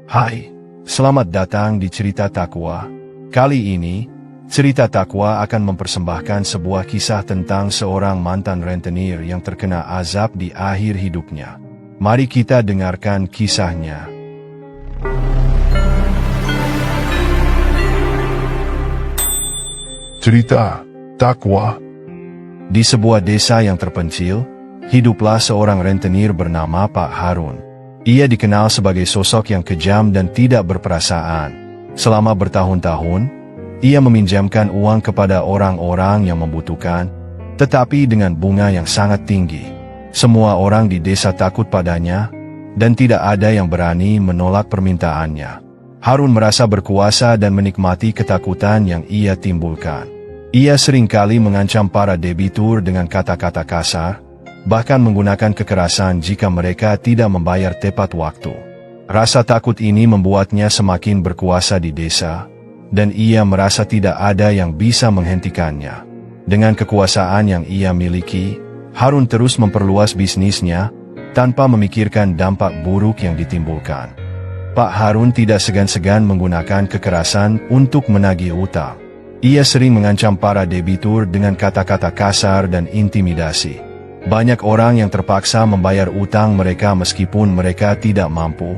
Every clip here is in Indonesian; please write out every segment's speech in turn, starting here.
Hai, selamat datang di Cerita Takwa. Kali ini, Cerita Takwa akan mempersembahkan sebuah kisah tentang seorang mantan rentenir yang terkena azab di akhir hidupnya. Mari kita dengarkan kisahnya. Cerita Takwa. Di sebuah desa yang terpencil, hiduplah seorang rentenir bernama Pak Harun. Ia dikenal sebagai sosok yang kejam dan tidak berperasaan. Selama bertahun-tahun, ia meminjamkan uang kepada orang-orang yang membutuhkan, tetapi dengan bunga yang sangat tinggi. Semua orang di desa takut padanya, dan tidak ada yang berani menolak permintaannya. Harun merasa berkuasa dan menikmati ketakutan yang ia timbulkan. Ia seringkali mengancam para debitur dengan kata-kata kasar, bahkan menggunakan kekerasan jika mereka tidak membayar tepat waktu. Rasa takut ini membuatnya semakin berkuasa di desa, dan ia merasa tidak ada yang bisa menghentikannya. Dengan kekuasaan yang ia miliki, Harun terus memperluas bisnisnya, tanpa memikirkan dampak buruk yang ditimbulkan. Pak Harun tidak segan-segan menggunakan kekerasan untuk menagih utang. Ia sering mengancam para debitur dengan kata-kata kasar dan intimidasi. Banyak orang yang terpaksa membayar utang mereka meskipun mereka tidak mampu,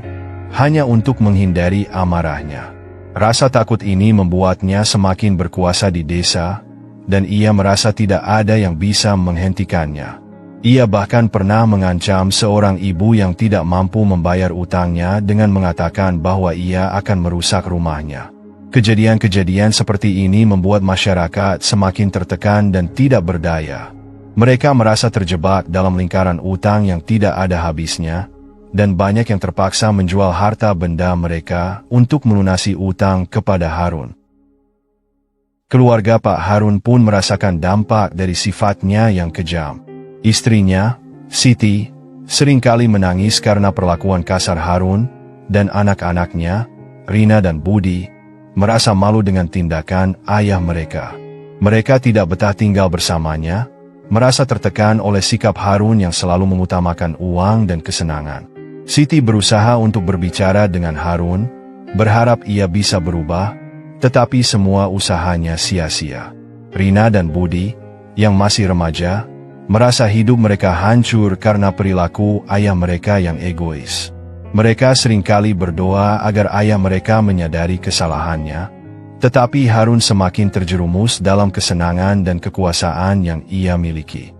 hanya untuk menghindari amarahnya. Rasa takut ini membuatnya semakin berkuasa di desa, dan ia merasa tidak ada yang bisa menghentikannya. Ia bahkan pernah mengancam seorang ibu yang tidak mampu membayar utangnya dengan mengatakan bahwa ia akan merusak rumahnya. Kejadian-kejadian seperti ini membuat masyarakat semakin tertekan dan tidak berdaya. Mereka merasa terjebak dalam lingkaran utang yang tidak ada habisnya, dan banyak yang terpaksa menjual harta benda mereka untuk melunasi utang kepada Harun. Keluarga Pak Harun pun merasakan dampak dari sifatnya yang kejam. Istrinya, Siti, seringkali menangis karena perlakuan kasar Harun, dan anak-anaknya, Rina dan Budi, merasa malu dengan tindakan ayah mereka. Mereka tidak betah tinggal bersamanya, merasa tertekan oleh sikap Harun yang selalu mengutamakan uang dan kesenangan. Siti berusaha untuk berbicara dengan Harun, berharap ia bisa berubah, tetapi semua usahanya sia-sia. Rina dan Budi, yang masih remaja, merasa hidup mereka hancur karena perilaku ayah mereka yang egois. Mereka seringkali berdoa agar ayah mereka menyadari kesalahannya, tetapi Harun semakin terjerumus dalam kesenangan dan kekuasaan yang ia miliki.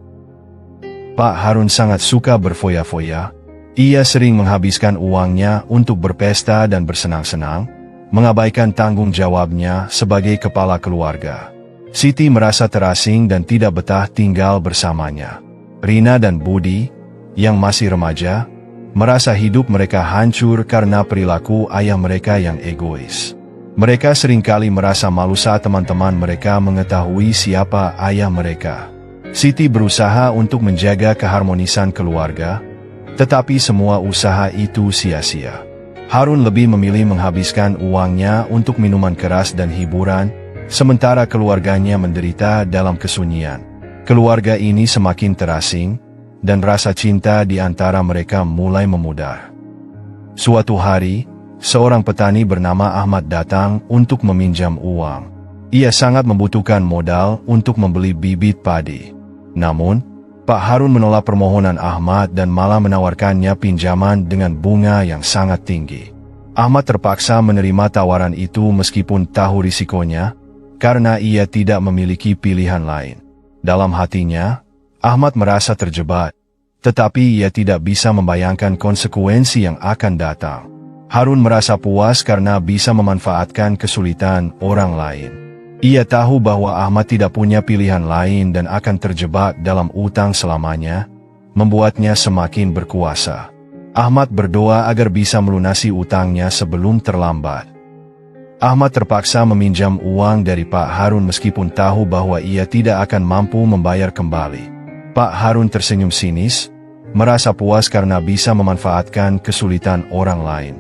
Pak Harun sangat suka berfoya-foya. Ia sering menghabiskan uangnya untuk berpesta dan bersenang-senang, mengabaikan tanggung jawabnya sebagai kepala keluarga. Siti merasa terasing dan tidak betah tinggal bersamanya. Rina dan Budi, yang masih remaja, merasa hidup mereka hancur karena perilaku ayah mereka yang egois. Mereka seringkali merasa malu saat teman-teman mereka mengetahui siapa ayah mereka. Siti berusaha untuk menjaga keharmonisan keluarga, tetapi semua usaha itu sia-sia. Harun lebih memilih menghabiskan uangnya untuk minuman keras dan hiburan, sementara keluarganya menderita dalam kesunyian. Keluarga ini semakin terasing, dan rasa cinta di antara mereka mulai memudar. Suatu hari, seorang petani bernama Ahmad datang untuk meminjam uang. Ia sangat membutuhkan modal untuk membeli bibit padi. Namun, Pak Harun menolak permohonan Ahmad dan malah menawarkannya pinjaman dengan bunga yang sangat tinggi. Ahmad terpaksa menerima tawaran itu meskipun tahu risikonya, karena ia tidak memiliki pilihan lain. Dalam hatinya, Ahmad merasa terjebak, tetapi ia tidak bisa membayangkan konsekuensi yang akan datang. Harun merasa puas karena bisa memanfaatkan kesulitan orang lain. Ia tahu bahwa Ahmad tidak punya pilihan lain dan akan terjebak dalam utang selamanya, membuatnya semakin berkuasa. Ahmad berdoa agar bisa melunasi utangnya sebelum terlambat. Ahmad terpaksa meminjam uang dari Pak Harun meskipun tahu bahwa ia tidak akan mampu membayar kembali. Pak Harun tersenyum sinis, merasa puas karena bisa memanfaatkan kesulitan orang lain.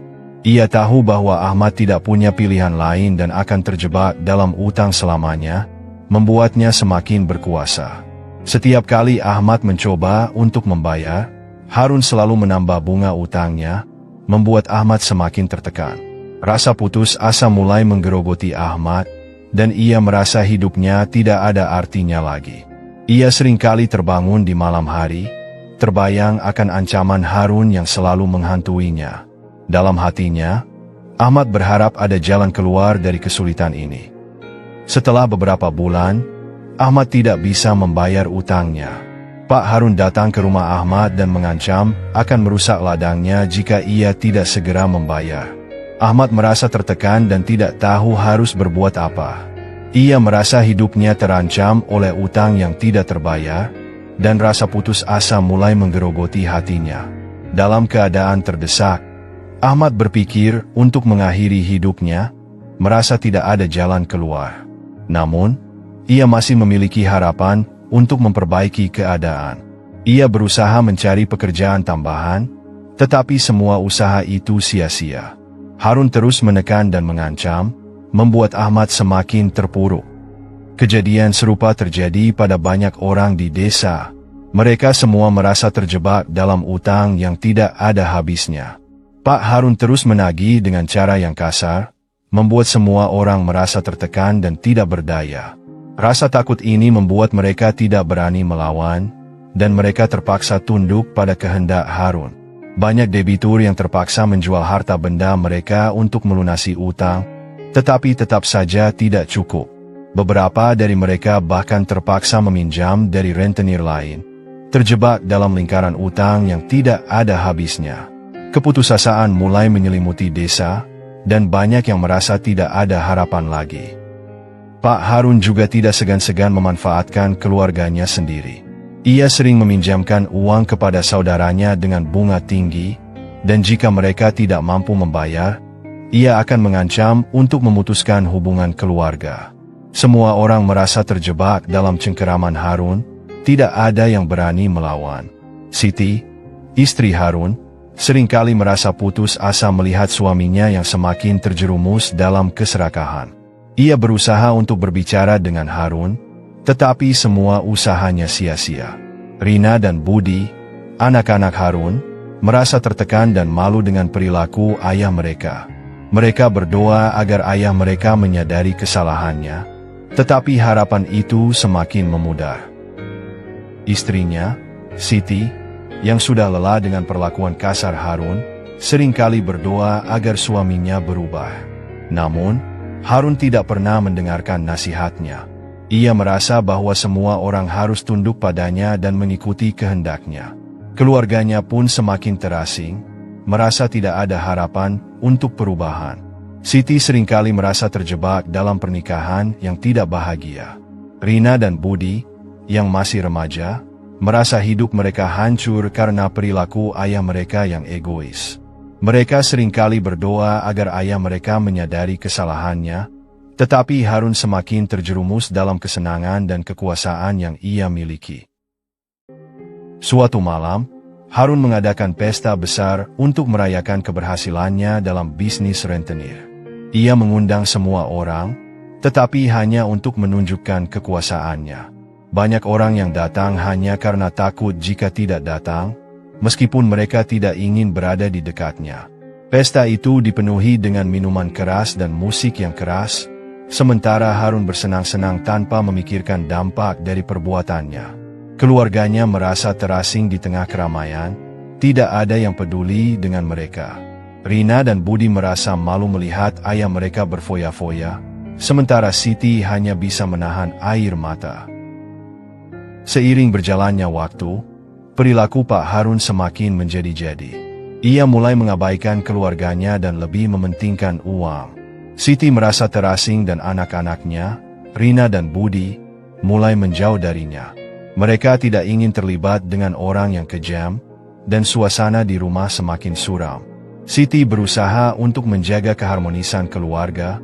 Ia tahu bahwa Ahmad tidak punya pilihan lain dan akan terjebak dalam utang selamanya, membuatnya semakin berkuasa. Setiap kali Ahmad mencoba untuk membayar, Harun selalu menambah bunga utangnya, membuat Ahmad semakin tertekan. Rasa putus asa mulai menggerogoti Ahmad, dan ia merasa hidupnya tidak ada artinya lagi. Ia seringkali terbangun di malam hari, terbayang akan ancaman Harun yang selalu menghantuinya. Dalam hatinya, Ahmad berharap ada jalan keluar dari kesulitan ini. Setelah beberapa bulan, Ahmad tidak bisa membayar utangnya. Pak Harun datang ke rumah Ahmad dan mengancam akan merusak ladangnya jika ia tidak segera membayar. Ahmad merasa tertekan dan tidak tahu harus berbuat apa. Ia merasa hidupnya terancam oleh utang yang tidak terbayar, dan rasa putus asa mulai menggerogoti hatinya. Dalam keadaan terdesak, Ahmad berpikir untuk mengakhiri hidupnya, merasa tidak ada jalan keluar. Namun, ia masih memiliki harapan untuk memperbaiki keadaan. Ia berusaha mencari pekerjaan tambahan, tetapi semua usaha itu sia-sia. Harun terus menekan dan mengancam, membuat Ahmad semakin terpuruk. Kejadian serupa terjadi pada banyak orang di desa. Mereka semua merasa terjebak dalam utang yang tidak ada habisnya. Pak Harun terus menagih dengan cara yang kasar, membuat semua orang merasa tertekan dan tidak berdaya. Rasa takut ini membuat mereka tidak berani melawan, dan mereka terpaksa tunduk pada kehendak Harun. Banyak debitur yang terpaksa menjual harta benda mereka untuk melunasi utang, tetapi tetap saja tidak cukup. Beberapa dari mereka bahkan terpaksa meminjam dari rentenir lain, terjebak dalam lingkaran utang yang tidak ada habisnya. Keputusasaan mulai menyelimuti desa, dan banyak yang merasa tidak ada harapan lagi. Pak Harun juga tidak segan-segan memanfaatkan keluarganya sendiri. Ia sering meminjamkan uang kepada saudaranya dengan bunga tinggi, dan jika mereka tidak mampu membayar, ia akan mengancam untuk memutuskan hubungan keluarga. Semua orang merasa terjebak dalam cengkeraman Harun, tidak ada yang berani melawan. Siti, istri Harun, seringkali merasa putus asa melihat suaminya yang semakin terjerumus dalam keserakahan. Ia berusaha untuk berbicara dengan Harun, tetapi semua usahanya sia-sia. Rina dan Budi, anak-anak Harun, merasa tertekan dan malu dengan perilaku ayah mereka. Mereka berdoa agar ayah mereka menyadari kesalahannya, tetapi harapan itu semakin memudar. Istrinya, Siti, yang sudah lelah dengan perlakuan kasar Harun, seringkali berdoa agar suaminya berubah. Namun, Harun tidak pernah mendengarkan nasihatnya. Ia merasa bahwa semua orang harus tunduk padanya dan mengikuti kehendaknya. Keluarganya pun semakin terasing, merasa tidak ada harapan untuk perubahan. Siti seringkali merasa terjebak dalam pernikahan yang tidak bahagia. Rina dan Budi, yang masih remaja, merasa hidup mereka hancur karena perilaku ayah mereka yang egois. Mereka seringkali berdoa agar ayah mereka menyadari kesalahannya, tetapi Harun semakin terjerumus dalam kesenangan dan kekuasaan yang ia miliki. Suatu malam, Harun mengadakan pesta besar untuk merayakan keberhasilannya dalam bisnis rentenir. Ia mengundang semua orang, tetapi hanya untuk menunjukkan kekuasaannya. Banyak orang yang datang hanya karena takut jika tidak datang, meskipun mereka tidak ingin berada di dekatnya. Pesta itu dipenuhi dengan minuman keras dan musik yang keras, sementara Harun bersenang-senang tanpa memikirkan dampak dari perbuatannya. Keluarganya merasa terasing di tengah keramaian, tidak ada yang peduli dengan mereka. Rina dan Budi merasa malu melihat ayah mereka berfoya-foya, sementara Siti hanya bisa menahan air mata. Seiring berjalannya waktu, perilaku Pak Harun semakin menjadi-jadi. Ia mulai mengabaikan keluarganya dan lebih mementingkan uang. Siti merasa terasing dan anak-anaknya, Rina dan Budi, mulai menjauh darinya. Mereka tidak ingin terlibat dengan orang yang kejam, dan suasana di rumah semakin suram. Siti berusaha untuk menjaga keharmonisan keluarga,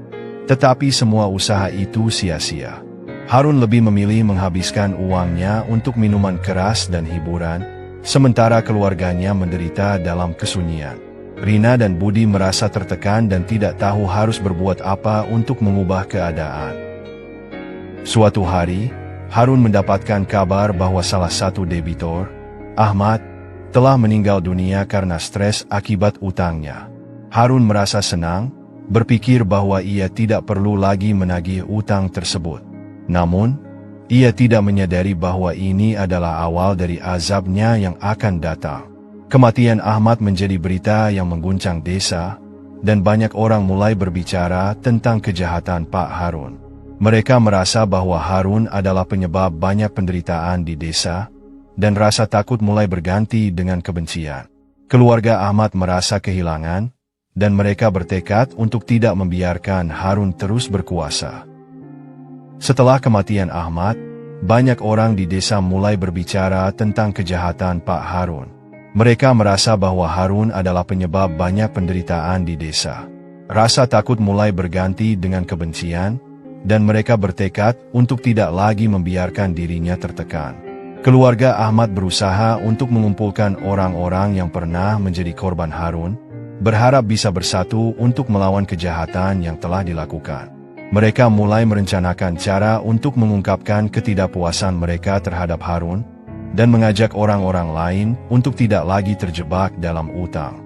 tetapi semua usaha itu sia-sia. Harun lebih memilih menghabiskan uangnya untuk minuman keras dan hiburan, sementara keluarganya menderita dalam kesunyian. Rina dan Budi merasa tertekan dan tidak tahu harus berbuat apa untuk mengubah keadaan. Suatu hari, Harun mendapatkan kabar bahwa salah satu debitor, Ahmad, telah meninggal dunia karena stres akibat utangnya. Harun merasa senang, berpikir bahwa ia tidak perlu lagi menagih utang tersebut. Namun, ia tidak menyadari bahwa ini adalah awal dari azabnya yang akan datang. Kematian Ahmad menjadi berita yang mengguncang desa, dan banyak orang mulai berbicara tentang kejahatan Pak Harun. Mereka merasa bahwa Harun adalah penyebab banyak penderitaan di desa, dan rasa takut mulai berganti dengan kebencian. Keluarga Ahmad merasa kehilangan, dan mereka bertekad untuk tidak membiarkan Harun terus berkuasa. Setelah kematian Ahmad, banyak orang di desa mulai berbicara tentang kejahatan Pak Harun. Mereka merasa bahwa Harun adalah penyebab banyak penderitaan di desa. Rasa takut mulai berganti dengan kebencian, dan mereka bertekad untuk tidak lagi membiarkan dirinya tertekan. Keluarga Ahmad berusaha untuk mengumpulkan orang-orang yang pernah menjadi korban Harun, berharap bisa bersatu untuk melawan kejahatan yang telah dilakukan. Mereka mulai merencanakan cara untuk mengungkapkan ketidakpuasan mereka terhadap Harun, dan mengajak orang-orang lain untuk tidak lagi terjebak dalam utang.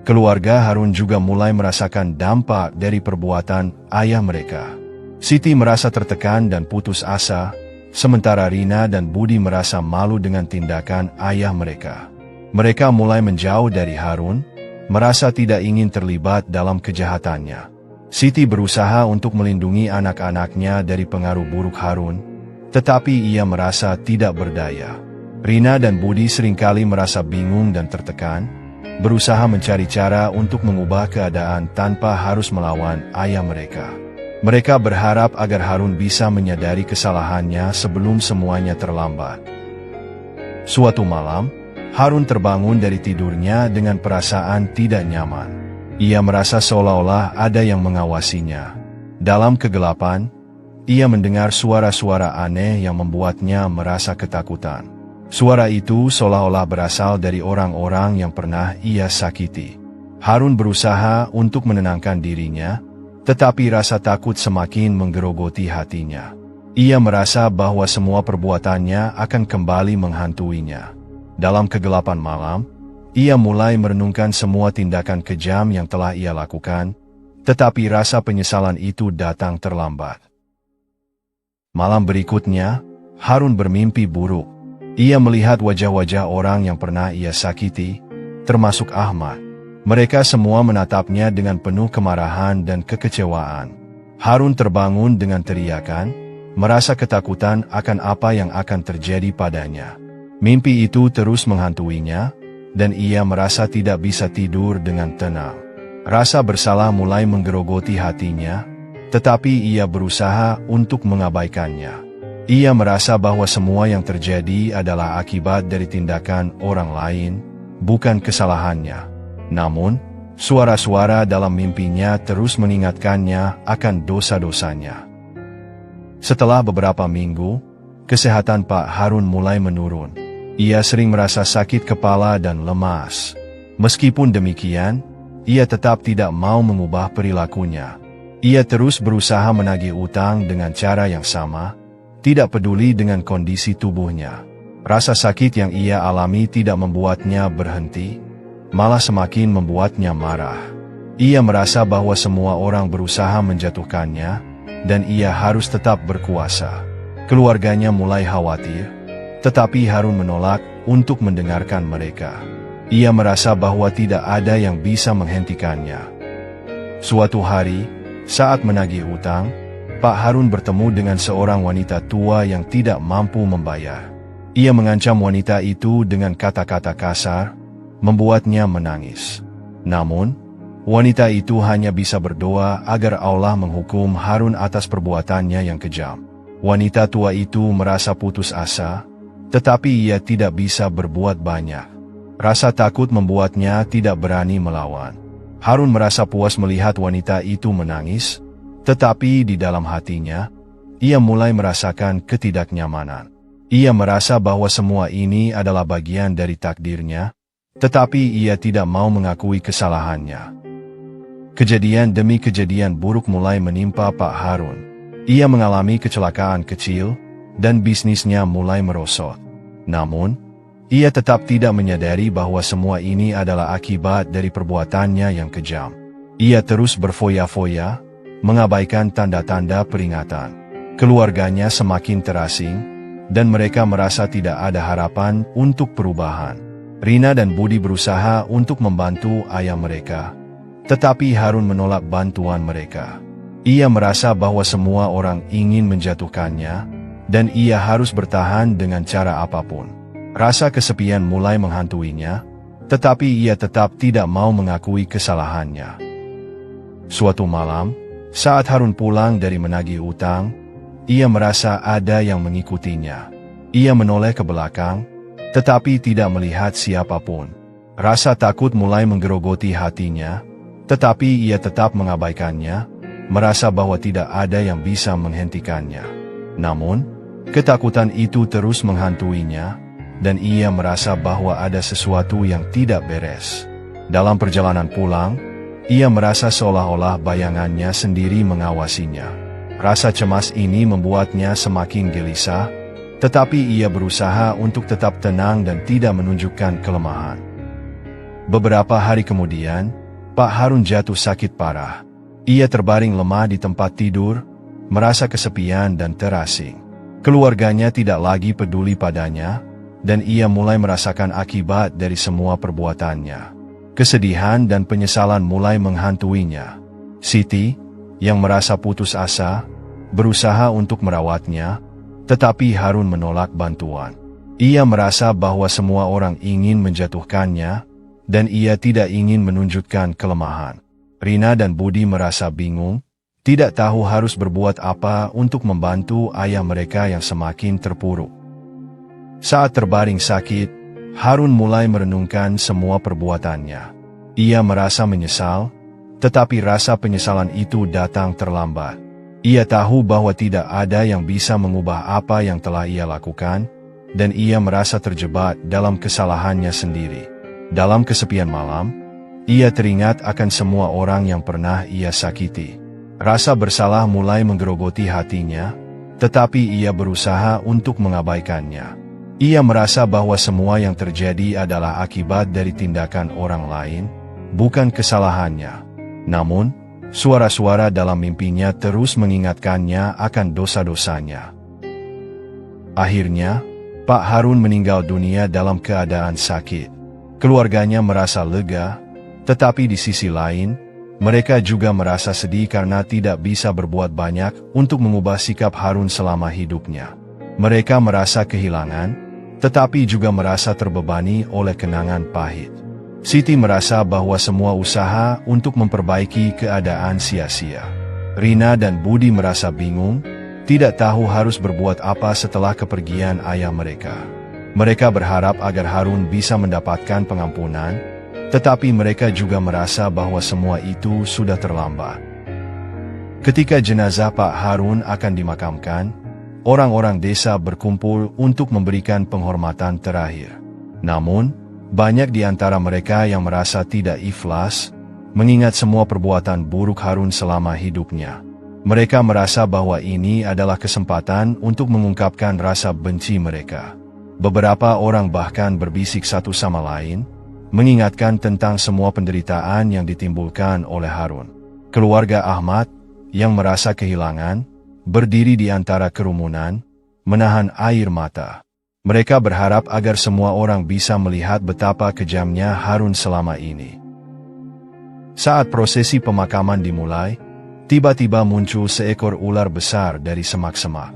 Keluarga Harun juga mulai merasakan dampak dari perbuatan ayah mereka. Siti merasa tertekan dan putus asa, sementara Rina dan Budi merasa malu dengan tindakan ayah mereka. Mereka mulai menjauh dari Harun, merasa tidak ingin terlibat dalam kejahatannya. Siti berusaha untuk melindungi anak-anaknya dari pengaruh buruk Harun, tetapi ia merasa tidak berdaya. Rina dan Budi seringkali merasa bingung dan tertekan, berusaha mencari cara untuk mengubah keadaan tanpa harus melawan ayah mereka. Mereka berharap agar Harun bisa menyadari kesalahannya sebelum semuanya terlambat. Suatu malam, Harun terbangun dari tidurnya dengan perasaan tidak nyaman. Ia merasa seolah-olah ada yang mengawasinya. Dalam kegelapan, ia mendengar suara-suara aneh yang membuatnya merasa ketakutan. Suara itu seolah-olah berasal dari orang-orang yang pernah ia sakiti. Harun berusaha untuk menenangkan dirinya, tetapi rasa takut semakin menggerogoti hatinya. Ia merasa bahwa semua perbuatannya akan kembali menghantuinya. Dalam kegelapan malam, ia mulai merenungkan semua tindakan kejam yang telah ia lakukan, tetapi rasa penyesalan itu datang terlambat. Malam berikutnya, Harun bermimpi buruk. Ia melihat wajah-wajah orang yang pernah ia sakiti, termasuk Ahmad. Mereka semua menatapnya dengan penuh kemarahan dan kekecewaan. Harun terbangun dengan teriakan, merasa ketakutan akan apa yang akan terjadi padanya. Mimpi itu terus menghantuinya, dan ia merasa tidak bisa tidur dengan tenang. Rasa bersalah mulai menggerogoti hatinya, tetapi ia berusaha untuk mengabaikannya. Ia merasa bahwa semua yang terjadi adalah akibat dari tindakan orang lain, bukan kesalahannya. Namun, suara-suara dalam mimpinya terus mengingatkannya akan dosa-dosanya. Setelah beberapa minggu, kesehatan Pak Harun mulai menurun. Ia sering merasa sakit kepala dan lemas. Meskipun demikian, ia tetap tidak mau mengubah perilakunya. Ia terus berusaha menagih utang dengan cara yang sama, tidak peduli dengan kondisi tubuhnya. Rasa sakit yang ia alami tidak membuatnya berhenti, malah semakin membuatnya marah. Ia merasa bahwa semua orang berusaha menjatuhkannya, dan ia harus tetap berkuasa. Keluarganya mulai khawatir, tetapi Harun menolak untuk mendengarkan mereka. Ia merasa bahwa tidak ada yang bisa menghentikannya. Suatu hari, saat menagih utang, Pak Harun bertemu dengan seorang wanita tua yang tidak mampu membayar. Ia mengancam wanita itu dengan kata-kata kasar, membuatnya menangis. Namun, wanita itu hanya bisa berdoa agar Allah menghukum Harun atas perbuatannya yang kejam. Wanita tua itu merasa putus asa, tetapi ia tidak bisa berbuat banyak. Rasa takut membuatnya tidak berani melawan. Harun merasa puas melihat wanita itu menangis, tetapi di dalam hatinya, ia mulai merasakan ketidaknyamanan. Ia merasa bahwa semua ini adalah bagian dari takdirnya, tetapi ia tidak mau mengakui kesalahannya. Kejadian demi kejadian buruk mulai menimpa Pak Harun. Ia mengalami kecelakaan kecil, dan bisnisnya mulai merosot. Namun, ia tetap tidak menyadari bahwa semua ini adalah akibat dari perbuatannya yang kejam. Ia terus berfoya-foya, mengabaikan tanda-tanda peringatan. Keluarganya semakin terasing, dan mereka merasa tidak ada harapan untuk perubahan. Rina dan Budi berusaha untuk membantu ayah mereka, tetapi Harun menolak bantuan mereka. Ia merasa bahwa semua orang ingin menjatuhkannya, dan ia harus bertahan dengan cara apapun. Rasa kesepian mulai menghantuinya, tetapi ia tetap tidak mau mengakui kesalahannya. Suatu malam, saat Harun pulang dari menagih utang, ia merasa ada yang mengikutinya. Ia menoleh ke belakang, tetapi tidak melihat siapapun. Rasa takut mulai menggerogoti hatinya, tetapi ia tetap mengabaikannya, merasa bahwa tidak ada yang bisa menghentikannya. Namun, ketakutan itu terus menghantuinya, dan ia merasa bahwa ada sesuatu yang tidak beres. Dalam perjalanan pulang, ia merasa seolah-olah bayangannya sendiri mengawasinya. Rasa cemas ini membuatnya semakin gelisah, tetapi ia berusaha untuk tetap tenang dan tidak menunjukkan kelemahan. Beberapa hari kemudian, Pak Harun jatuh sakit parah. Ia terbaring lemah di tempat tidur, merasa kesepian dan terasing. Keluarganya tidak lagi peduli padanya, dan ia mulai merasakan akibat dari semua perbuatannya. Kesedihan dan penyesalan mulai menghantuinya. Siti, yang merasa putus asa, berusaha untuk merawatnya, tetapi Harun menolak bantuan. Ia merasa bahwa semua orang ingin menjatuhkannya, dan ia tidak ingin menunjukkan kelemahan. Rina dan Budi merasa bingung, tidak tahu harus berbuat apa untuk membantu ayah mereka yang semakin terpuruk. Saat terbaring sakit, Harun mulai merenungkan semua perbuatannya. Ia merasa menyesal, tetapi rasa penyesalan itu datang terlambat. Ia tahu bahwa tidak ada yang bisa mengubah apa yang telah ia lakukan, dan ia merasa terjebak dalam kesalahannya sendiri. Dalam kesepian malam, ia teringat akan semua orang yang pernah ia sakiti. Rasa bersalah mulai menggerogoti hatinya, tetapi ia berusaha untuk mengabaikannya. Ia merasa bahwa semua yang terjadi adalah akibat dari tindakan orang lain, bukan kesalahannya. Namun, suara-suara dalam mimpinya terus mengingatkannya akan dosa-dosanya. Akhirnya, Pak Harun meninggal dunia dalam keadaan sakit. Keluarganya merasa lega, tetapi di sisi lain, mereka juga merasa sedih karena tidak bisa berbuat banyak untuk mengubah sikap Harun selama hidupnya. Mereka merasa kehilangan, tetapi juga merasa terbebani oleh kenangan pahit. Siti merasa bahwa semua usaha untuk memperbaiki keadaan sia-sia. Rina dan Budi merasa bingung, tidak tahu harus berbuat apa setelah kepergian ayah mereka. Mereka berharap agar Harun bisa mendapatkan pengampunan, tetapi mereka juga merasa bahwa semua itu sudah terlambat. Ketika jenazah Pak Harun akan dimakamkan, orang-orang desa berkumpul untuk memberikan penghormatan terakhir. Namun, banyak di antara mereka yang merasa tidak ikhlas, mengingat semua perbuatan buruk Harun selama hidupnya. Mereka merasa bahwa ini adalah kesempatan untuk mengungkapkan rasa benci mereka. Beberapa orang bahkan berbisik satu sama lain, mengingatkan tentang semua penderitaan yang ditimbulkan oleh Harun. Keluarga Ahmad, yang merasa kehilangan, berdiri di antara kerumunan, menahan air mata. Mereka berharap agar semua orang bisa melihat betapa kejamnya Harun selama ini. Saat prosesi pemakaman dimulai, tiba-tiba muncul seekor ular besar dari semak-semak.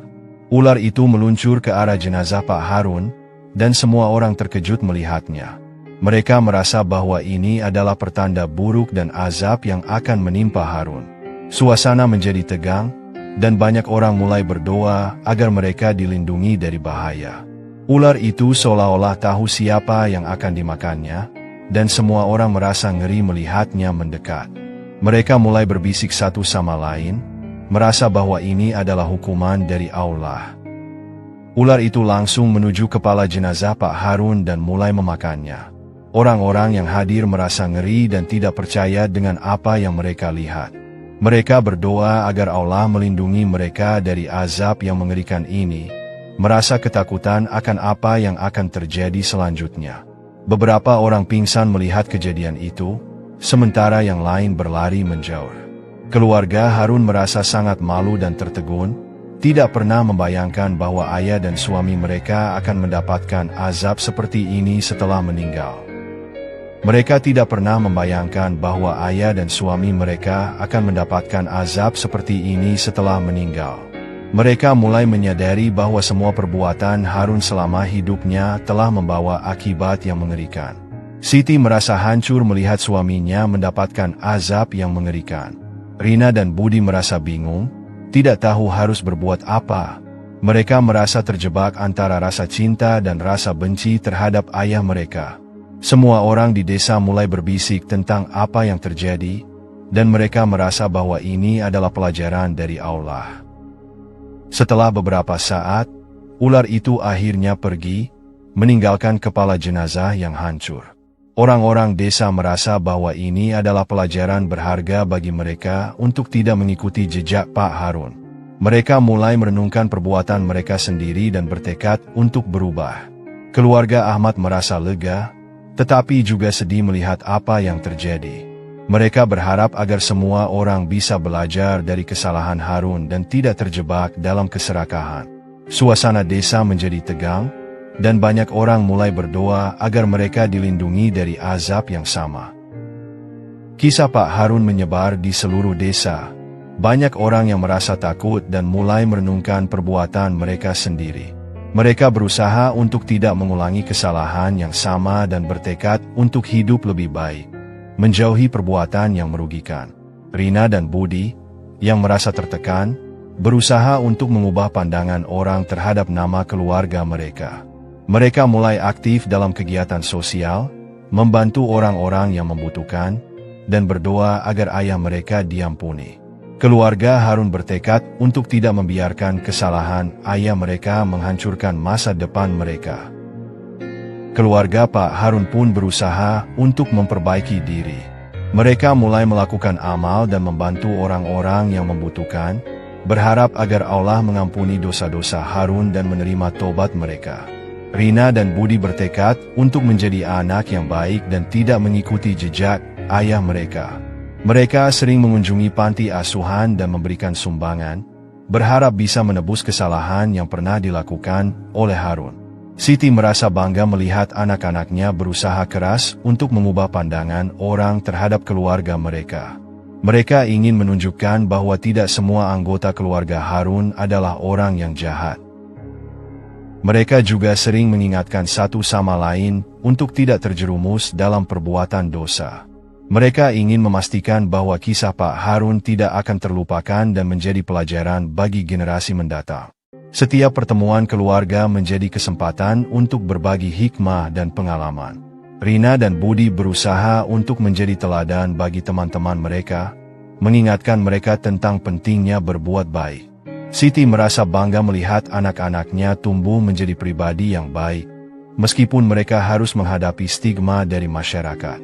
Ular itu meluncur ke arah jenazah Pak Harun, dan semua orang terkejut melihatnya. Mereka merasa bahwa ini adalah pertanda buruk dan azab yang akan menimpa Harun. Suasana menjadi tegang, dan banyak orang mulai berdoa agar mereka dilindungi dari bahaya. Ular itu seolah-olah tahu siapa yang akan dimakannya, dan semua orang merasa ngeri melihatnya mendekat. Mereka mulai berbisik satu sama lain, merasa bahwa ini adalah hukuman dari Allah. Ular itu langsung menuju kepala jenazah Pak Harun dan mulai memakannya. Orang-orang yang hadir merasa ngeri dan tidak percaya dengan apa yang mereka lihat. Mereka berdoa agar Allah melindungi mereka dari azab yang mengerikan ini, merasa ketakutan akan apa yang akan terjadi selanjutnya. Beberapa orang pingsan melihat kejadian itu, sementara yang lain berlari menjauh. Keluarga Harun merasa sangat malu dan tertegun, tidak pernah membayangkan bahwa ayah dan suami mereka akan mendapatkan azab seperti ini setelah meninggal. Mereka tidak pernah membayangkan bahwa ayah dan suami mereka akan mendapatkan azab seperti ini setelah meninggal. Mereka mulai menyadari bahwa semua perbuatan Harun selama hidupnya telah membawa akibat yang mengerikan. Siti merasa hancur melihat suaminya mendapatkan azab yang mengerikan. Rina dan Budi merasa bingung, tidak tahu harus berbuat apa. Mereka merasa terjebak antara rasa cinta dan rasa benci terhadap ayah mereka. Semua orang di desa mulai berbisik tentang apa yang terjadi, dan mereka merasa bahwa ini adalah pelajaran dari Allah. Setelah beberapa saat, ular itu akhirnya pergi, meninggalkan kepala jenazah yang hancur. Orang-orang desa merasa bahwa ini adalah pelajaran berharga bagi mereka untuk tidak mengikuti jejak Pak Harun. Mereka mulai merenungkan perbuatan mereka sendiri dan bertekad untuk berubah. Keluarga Ahmad merasa lega, tetapi juga sedih melihat apa yang terjadi. Mereka berharap agar semua orang bisa belajar dari kesalahan Harun dan tidak terjebak dalam keserakahan. Suasana desa menjadi tegang, dan banyak orang mulai berdoa agar mereka dilindungi dari azab yang sama. Kisah Pak Harun menyebar di seluruh desa. Banyak orang yang merasa takut dan mulai merenungkan perbuatan mereka sendiri. Mereka berusaha untuk tidak mengulangi kesalahan yang sama dan bertekad untuk hidup lebih baik, menjauhi perbuatan yang merugikan. Rina dan Budi, yang merasa tertekan, berusaha untuk mengubah pandangan orang terhadap nama keluarga mereka. Mereka mulai aktif dalam kegiatan sosial, membantu orang-orang yang membutuhkan, dan berdoa agar ayah mereka diampuni. Keluarga Harun bertekad untuk tidak membiarkan kesalahan ayah mereka menghancurkan masa depan mereka. Keluarga Pak Harun pun berusaha untuk memperbaiki diri. Mereka mulai melakukan amal dan membantu orang-orang yang membutuhkan, berharap agar Allah mengampuni dosa-dosa Harun dan menerima tobat mereka. Rina dan Budi bertekad untuk menjadi anak yang baik dan tidak mengikuti jejak ayah mereka. Mereka sering mengunjungi panti asuhan dan memberikan sumbangan, berharap bisa menebus kesalahan yang pernah dilakukan oleh Harun. Siti merasa bangga melihat anak-anaknya berusaha keras untuk mengubah pandangan orang terhadap keluarga mereka. Mereka ingin menunjukkan bahwa tidak semua anggota keluarga Harun adalah orang yang jahat. Mereka juga sering mengingatkan satu sama lain untuk tidak terjerumus dalam perbuatan dosa. Mereka ingin memastikan bahwa kisah Pak Harun tidak akan terlupakan dan menjadi pelajaran bagi generasi mendatang. Setiap pertemuan keluarga menjadi kesempatan untuk berbagi hikmah dan pengalaman. Rina dan Budi berusaha untuk menjadi teladan bagi teman-teman mereka, mengingatkan mereka tentang pentingnya berbuat baik. Siti merasa bangga melihat anak-anaknya tumbuh menjadi pribadi yang baik, meskipun mereka harus menghadapi stigma dari masyarakat.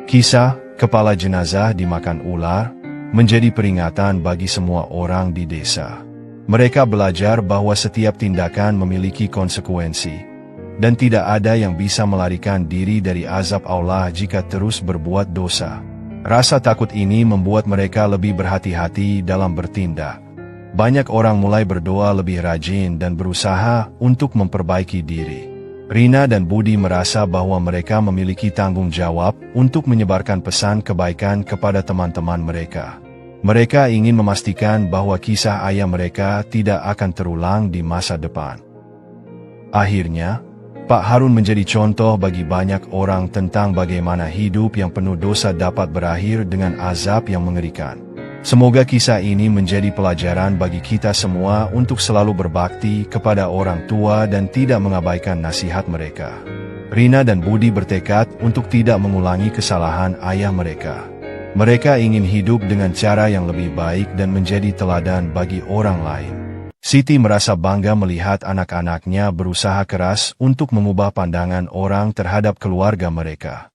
Kisah kepala jenazah dimakan ular menjadi peringatan bagi semua orang di desa. Mereka belajar bahwa setiap tindakan memiliki konsekuensi, dan tidak ada yang bisa melarikan diri dari azab Allah jika terus berbuat dosa. Rasa takut ini membuat mereka lebih berhati-hati dalam bertindak. Banyak orang mulai berdoa lebih rajin dan berusaha untuk memperbaiki diri. Rina dan Budi merasa bahwa mereka memiliki tanggung jawab untuk menyebarkan pesan kebaikan kepada teman-teman mereka. Mereka ingin memastikan bahwa kisah ayah mereka tidak akan terulang di masa depan. Akhirnya, Pak Harun menjadi contoh bagi banyak orang tentang bagaimana hidup yang penuh dosa dapat berakhir dengan azab yang mengerikan. Semoga kisah ini menjadi pelajaran bagi kita semua untuk selalu berbakti kepada orang tua dan tidak mengabaikan nasihat mereka. Rina dan Budi bertekad untuk tidak mengulangi kesalahan ayah mereka. Mereka ingin hidup dengan cara yang lebih baik dan menjadi teladan bagi orang lain. Siti merasa bangga melihat anak-anaknya berusaha keras untuk mengubah pandangan orang terhadap keluarga mereka.